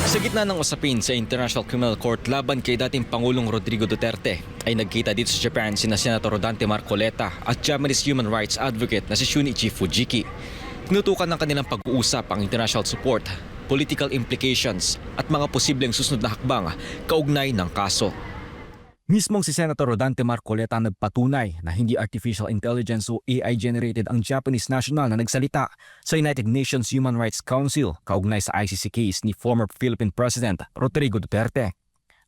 Sa gitna ng usapin sa International Criminal Court laban kay dating Pangulong Rodrigo Duterte, ay nagkita dito sa Japan sina Senator Rodante Marcoleta at Japanese human rights advocate na si Shunichi Fujiki. Tinutukan ng kanilang pag-uusap ang international support, political implications at mga posibleng susunod na hakbang kaugnay ng kaso. Mismong si Senator Rodante Marcoleta nagpatunay na hindi artificial intelligence o AI-generated ang Japanese national na nagsalita sa United Nations Human Rights Council kaugnay sa ICC case ni former Philippine President Rodrigo Duterte.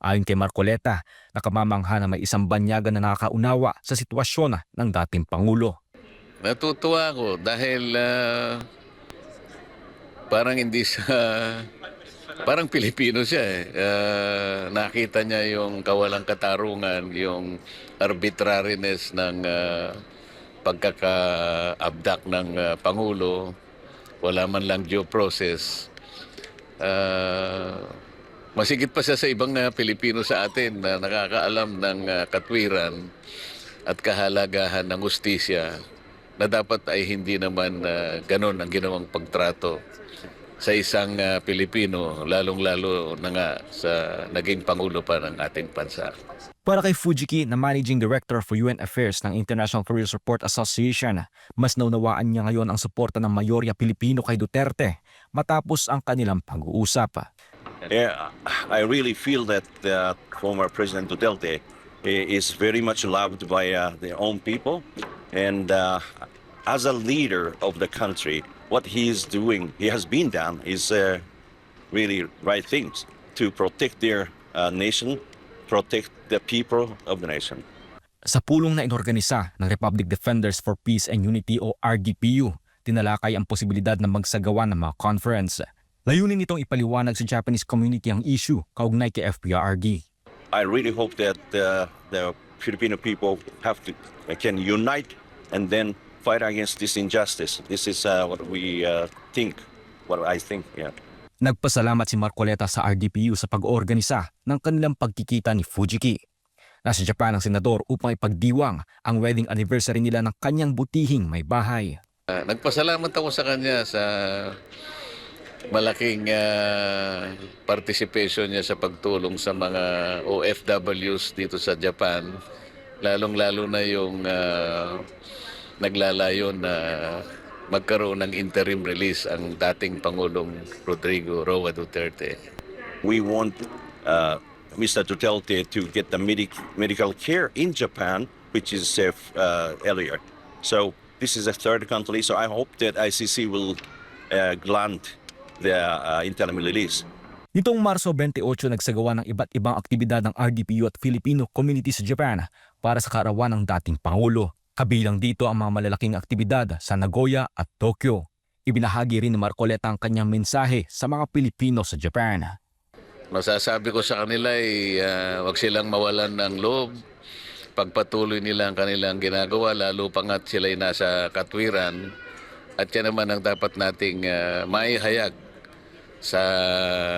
Ayon kay Marcoleta, nakamamangha na may isang banyaga na nakakaunawa sa sitwasyon ng dating Pangulo. Natutuwa ako dahil parang hindi siya... Parang Pilipino siya eh. Nakita niya yung kawalang katarungan, yung arbitrariness ng pagkaka-abduct ng Pangulo. Wala man lang due process. Masigit pa siya sa ibang Pilipino sa atin na nakakaalam ng katwiran at kahalagahan ng hustisya na dapat ay hindi naman ganon ang ginawang pagtrato sa isang Pilipino, lalong-lalo na nga sa naging Pangulo pa ng ating bansa. Para kay Fujiki na Managing Director for UN Affairs ng International Career Support Association, mas naunawaan niya ngayon ang suporta ng mayorya Pilipino kay Duterte matapos ang kanilang pag-uusap. Yeah, I really feel that former President Duterte is very much loved by their own people, and as a leader of the country, what he is doing, he has been done, is really right things to protect their nation, protect the people of the nation. Sa pulong na inorganisa ng Republic Defenders for Peace and Unity o RDPU, tinalakay ang posibilidad na magsagawa ng mga conference. Layunin nitong ipaliwanag sa Japanese community ang issue kaugnay kay FPRD. I really hope that the Filipino people can unite and then fight against this injustice. This is what we think, what I think. Yeah. Nagpasalamat si Marcoleta sa RDPU sa pag-oorganisa ng kanilang pagkikita ni Fujiki. Nasa Japan ang senador upang ipagdiwang ang wedding anniversary nila ng kanyang butihing may bahay. Nagpasalamat ako sa kanya sa malaking participation niya sa pagtulong sa mga OFWs dito sa Japan, lalong-lalo na yung naglalayo na magkaroon ng interim release ang dating Pangulong Rodrigo Roa Duterte. We want Mr. Duterte to get the medical care in Japan, which is safe earlier. So this is a third country, so I hope that ICC will grant the interim release. Nitong Marso 28, nagsagawa ng iba't ibang aktibidad ng RDPU at Filipino community sa Japan para sa kaarawan ng dating Pangulo. Kabilang dito ang mga malalaking aktibidad sa Nagoya at Tokyo. Ibinahagi rin ni Marcoleta ang kanyang mensahe sa mga Pilipino sa Japan. Masasabi ko sa kanila ay wag silang mawalan ng loob. Pagpatuloy nila ang kanilang ginagawa, lalo pa nga't sila'y nasa katwiran. At yan naman ang dapat nating maihayag sa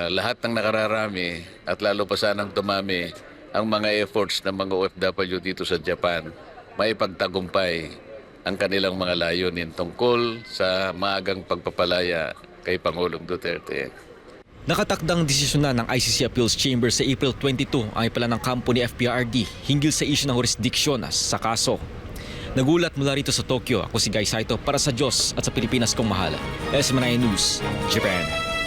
lahat ng nakararami at lalo pa sanang tumami ang mga efforts ng mga OFW dito sa Japan. Maipagtagumpay ang kanilang mga layunin tungkol sa maagang pagpapalaya kay Pangulong Duterte. Nakatakdang desisyon na ng ICC Appeals Chamber sa April 22 ang ipala ng kampo ni FPRD hinggil sa isyu ng jurisdiksyon sa kaso. Nagulat mula rito sa Tokyo, ako si Guy Saito para sa Diyos at sa Pilipinas kong mahal. SMNI News, Japan.